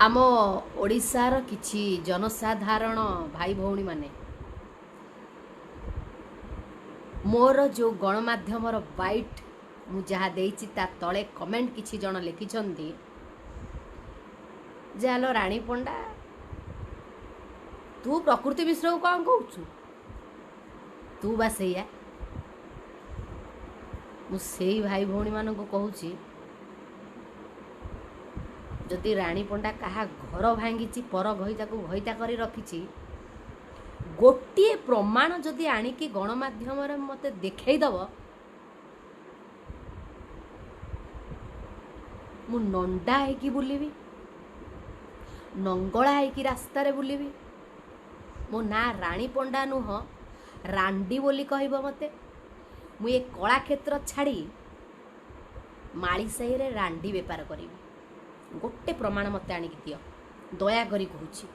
आम ओडिशार किछि जनसाधारण भाई भौणी माने मोर जो गणमाध्यम बाइट मु जहाँ देइछि ता तले कमेंट किछि जन लिखिछन्ती जे आलो रानी पंडा तू प्रकृति विषय को कौन कहूछु तू बा सैया मु सेई भाई भौणी मान को कहूछि जदि रानी पंडा कहा घर भांगी पर घईता को घईता करी रखी गोटे प्रमाण जदि आणिकी गणमाध्यम मते देखईदब मु नंडा है बुलबी नंगला है रास्तार बुलबी मो ना रानी पंडा नुह रांडी बोली कहब मते मु ये कला क्षेत्र छाड़ी माली साही रे रांडी बेपार करी गोटे प्रमाण मते आनिक दियो दया करी कहूची।